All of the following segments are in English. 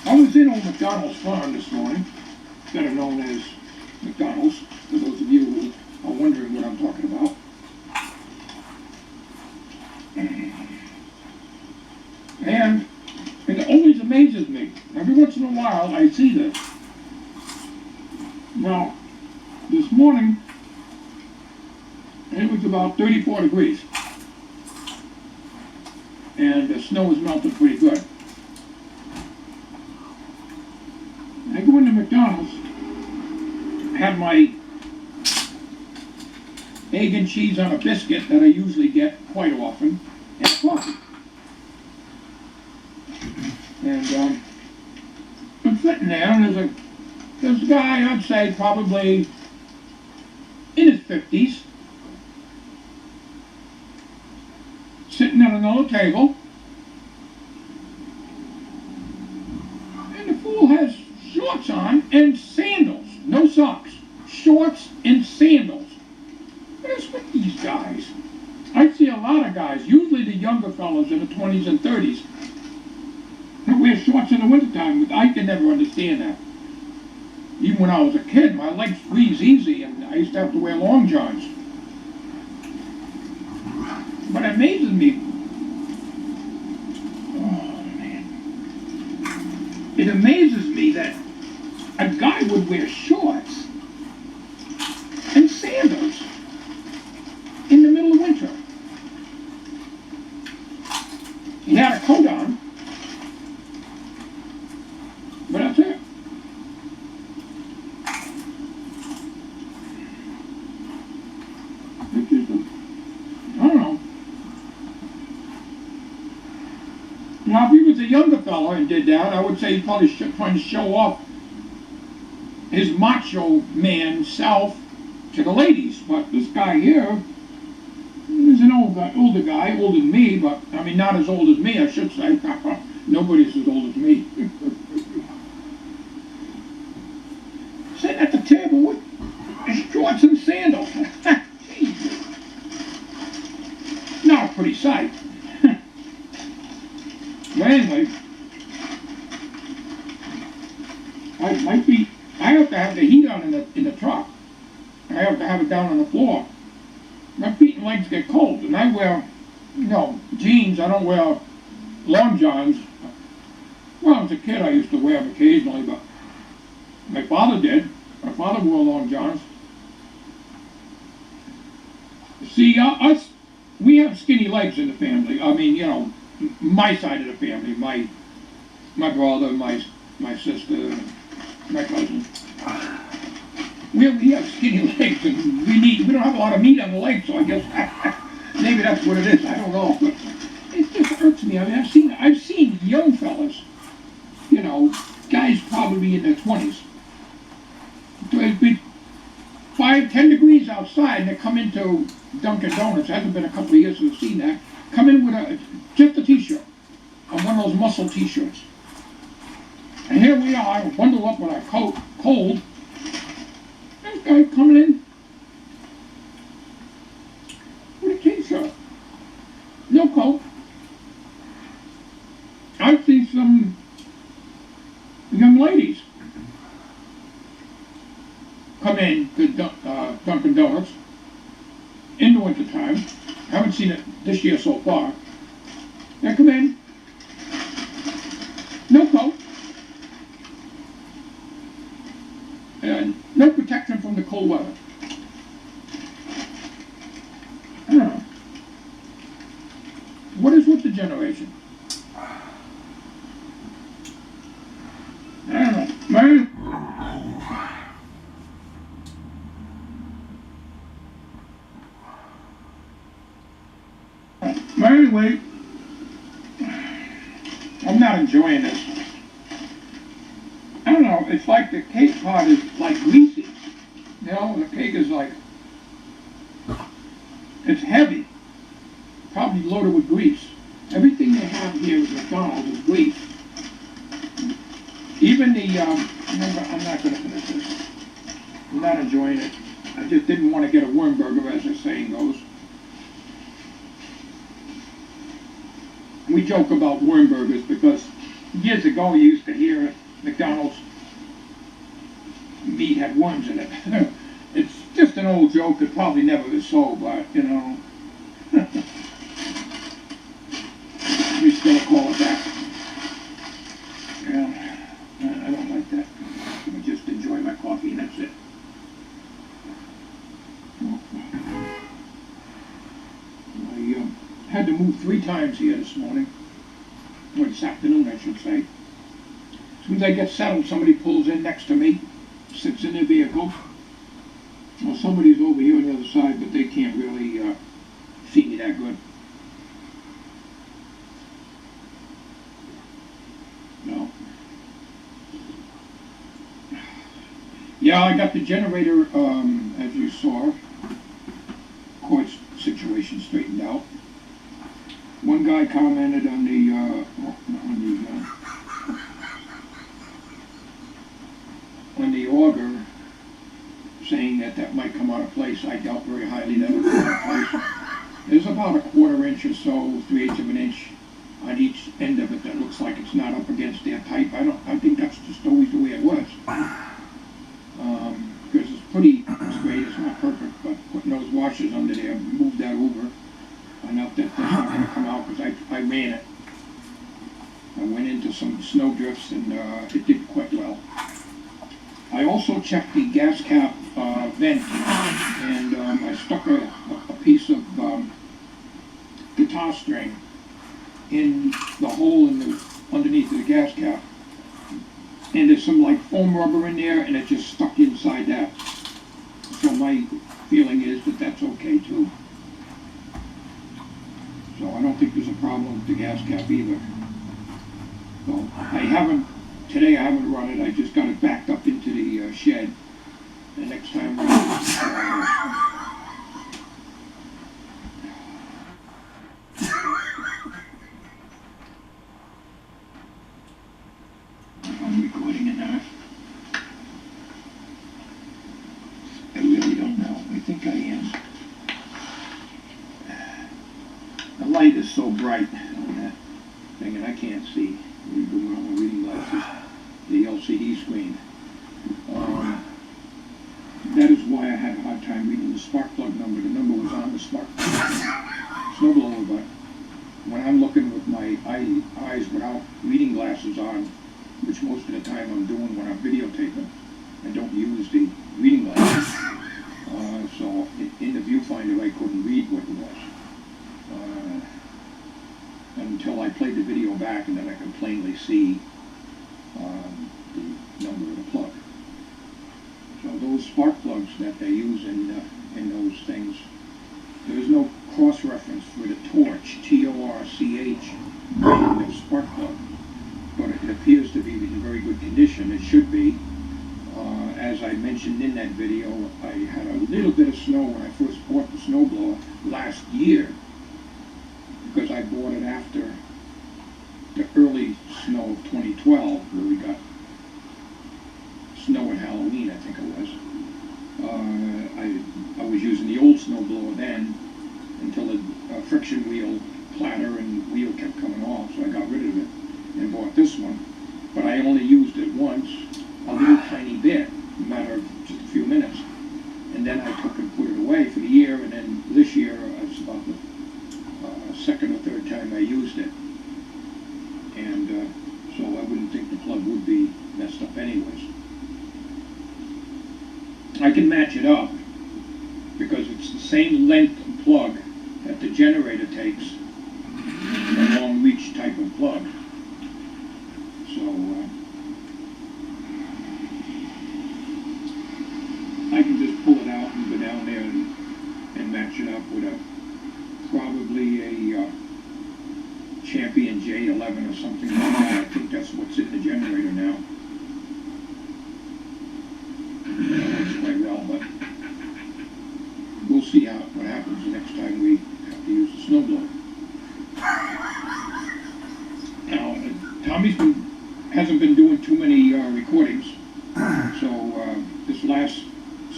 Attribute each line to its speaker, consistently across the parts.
Speaker 1: I was in Old McDonald's farm this morning, better known as McDonald's, for those of you who are wondering what I'm talking about. And it always amazes me. Every once in a while I see this. Now, this morning, it was about 34 degrees. And the snow was melting pretty good. I go into McDonald's, have my egg and cheese on a biscuit that I usually get quite often, and coffee. And I'm sitting there, and there's a guy, I'd say probably in his 50s, sitting at another table, and the fool has shorts on and sandals, no socks, shorts and sandals. What is with these guys? I see a lot of guys, usually the younger fellas in the 20s and 30s, that wear shorts in the wintertime, but I can never understand that. Even when I was a kid, my legs freeze easy, and I used to have to wear long johns. But it amazes me. Oh, man. It amazes me that a guy would wear shorts and sandals in the middle of winter. He had a coat on, but that's it. It's just I don't know. Now, if he was a younger fella and did that, I would say he's probably trying to show off his macho man self to the ladies. But this guy here is an older guy, older than me, but I mean not as old as me, I should say. Nobody's as old as me. Sitting at the table with his shorts and sandals. Not a pretty sight. But anyway, I have to have the heat on in the truck. I have to have it down on the floor. My feet and legs get cold, and I wear, jeans. I don't wear long johns. Well, as a kid, I used to wear them occasionally, but my father did. My father wore long johns. See, we have skinny legs in the family. I mean, my side of the family, my brother, my sister, my cousin. We have skinny legs, and we don't have a lot of meat on the legs, so I guess maybe that's what it is. I don't know, but it just hurts me. I mean, I've seen young fellas, guys probably in their 20s. It'd be 5-10 degrees outside, and they come into Dunkin' Donuts. It hasn't been a couple of years since I've seen that. Come in with just a t-shirt, on one of those muscle t-shirts. And here we are, bundled up with our coat, cold. This guy coming in with a t-shirt, no coat. I've seen some young ladies come in to Dunkin' Donuts in the winter time. I haven't seen it this year so far. They come in, no coat, and no protection from the cold weather. I don't know. What is with the generation? I don't know. But anyway, I'm not enjoying this. I don't know, it's like the cake pot is like greasy. The cake is like, it's heavy, probably loaded with grease. Everything they have here at McDonald's is grease. Even the, I'm not going to finish this. I'm not enjoying it. I just didn't want to get a worm burger, as the saying goes. We joke about worm burgers because Years ago, you used to hear McDonald's meat had worms in it. It's just an old joke that probably never is so, but, you know, we still call it that. Yeah, I don't like that. I just enjoy my coffee and that's it. I had to move 3 times here this morning, or this afternoon I should say. As soon as I get settled, somebody pulls in next to me, sits in their vehicle. Well, somebody's over here on the other side, but they can't really see me that good. No. Yeah, I got the generator, as you saw, court situation straightened out. One guy commented on the auger, saying that might come out of place. I doubt very highly that it'll come out of place. There's about a 1/4 inch or so, 3/8 of an inch on each end of it that looks like it's not up against their pipe. I think that's just always the way it was. Because it's pretty straight, it's not perfect, but putting those washers under there, moved that over enough that that's not going to come out because I ran it. I went into some snow drifts and it did quite well. I also checked the gas cap vent, and I stuck a piece of guitar string in the hole underneath the gas cap, and there's some like foam rubber in there, and it just stuck inside that. So my feeling is that that's okay too. So I don't think there's a problem with the gas cap either. So today I haven't run it, I just got it backed up into the shed. And next time I'm recording it now. I really don't know. I think I am. The light is so bright on that thing and I can't see. Even with my reading glasses, the LCD screen. That is why I had a hard time reading the spark plug number. The number was on the spark plug Snowblower, but when I'm looking with my eyes without reading glasses on, which most of the time I'm doing when I'm videotaping, I don't use the reading glasses. So in the viewfinder I couldn't read what it was. Until I played the video back and then I could plainly see the number of the plug. So those spark plugs that they use in those things, there's no cross-reference for the torch, T-O-R-C-H, in the spark plug. But it appears to be in very good condition. It should be. As I mentioned in that video, I had a little bit of snow when I first bought the snowblower last year, because I bought it after the early snow of 2012, where we got snow at Halloween, I think it was. I was using the old snowblower then until the friction wheel platter and wheel kept coming off, so I got rid of it and bought this one. But I only used it once, a little tiny bit, a matter of just a few minutes. And then I took and put it away for the year, and then this year it's about the second or third time I used it. And so I wouldn't think the plug would be messed up anyways. I can match it up because it's the same length of plug that the generator takes, a long reach type of plug. So I can just pull it out and go down there and match it up with probably a Champion J11 or something like that. I think that's what's in the generator now. That works quite well, but we'll see what happens the next time we have to use the snowblower. Now, Tommy's hasn't been doing too many recordings, so this last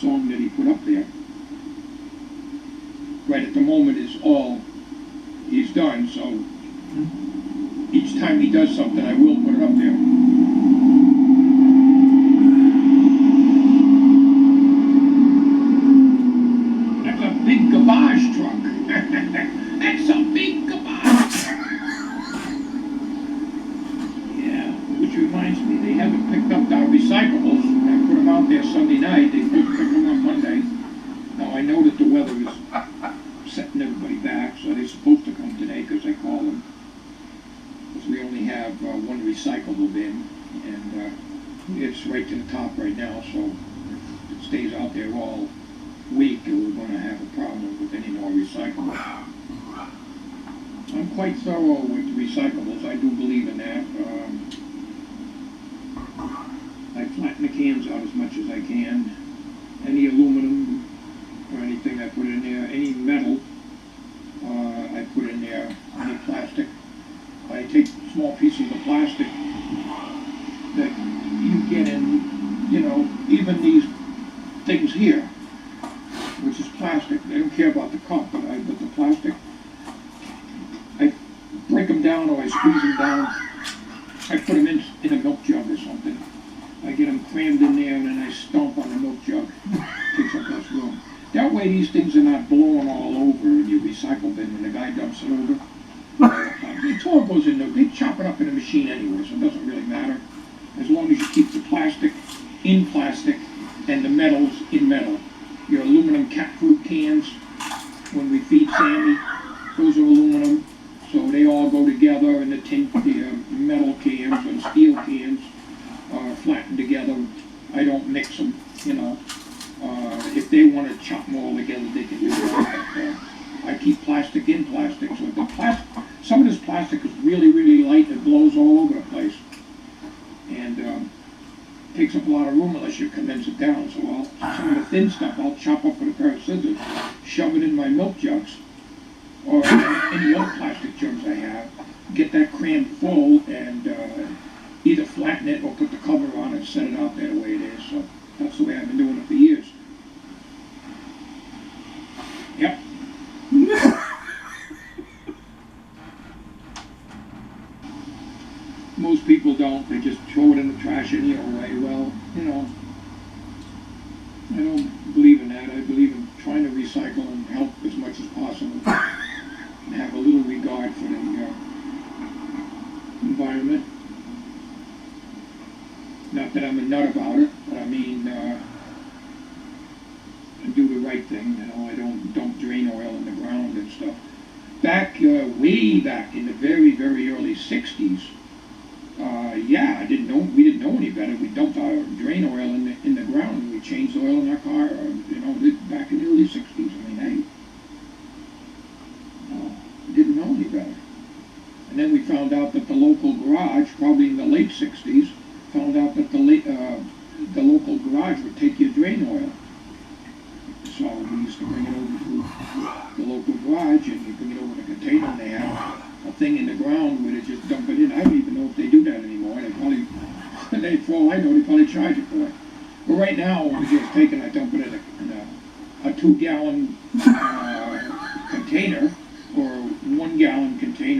Speaker 1: song that he put up there, right at the moment, is all he's done. So each next time he does something, I will put it up there. That's a big garbage truck. That's a big garbage truck. Yeah, which reminds me, they haven't picked up our recyclables. I put them out there Sunday night. They supposed to pick them up Monday. Now, I know that the weather is setting everybody back, so they're supposed to come today because I called them. Because we only have one recyclable bin, and it's right to the top right now, so if it stays out there all week, we're going to have a problem with any more recyclables. I'm quite thorough with recyclables. I do believe in that. I flatten the cans out as much as I can. Any aluminum or anything I put in there, any metal I put in there, any plastic. I take small pieces of plastic that you get in, you know, even these things here, which is plastic. They don't care about the cup, but the plastic, I break them down or I squeeze them down. I put them in a milk jug or something. I get them crammed in there and then I stomp on the milk jug. Takes up less room. That way these things are not blowing all over in your recycle bin when the guy dumps it over. It all goes in there. They chop it up in the machine anyway, so it doesn't really matter. As long as you keep the plastic in plastic and the metals in metal. Your aluminum cat food cans, when we feed Sammy, those are aluminum. So they all go together, and the metal cans and steel cans are flattened together. I don't mix them, you know. If they want to chop them all together, they can do that. I keep plastic in plastic, so some of this plastic is really, really light. It blows all over the place, and takes up a lot of room unless you condense it down. So some of the thin stuff I'll chop up with a pair of scissors, shove it in my milk jugs, or any other plastic jugs I have. Get that crammed full and either flatten it or put the cover on it, set it out there the way it is. So that's the way I've been doing it for years. Yep. Most people don't. They just throw it in the trash any old way. Well, you know, I don't believe in that. I believe in trying to recycle and help as much as possible and have a little regard for the environment. Not that I'm a nut about it, but I mean, I do the right thing. You know, I don't drain oil in the ground and stuff. Back, way back in the very, very early 60s, yeah, we didn't know any better. We dumped our drain oil in the ground and we changed the oil in our car, you know, back in the early 60s. I mean, we didn't know any better. And then we found out that the local garage, probably in the late 60s, found out that the local garage would take your drain oil. So we used to bring it over to the local garage, and you bring it over in a container, and they have a thing in the ground where they just dump it in. I don't even know if they do that anymore. For all I know, they probably charge you for it. But right now, we just take it, I dump it in a 2-gallon container or 1-gallon container.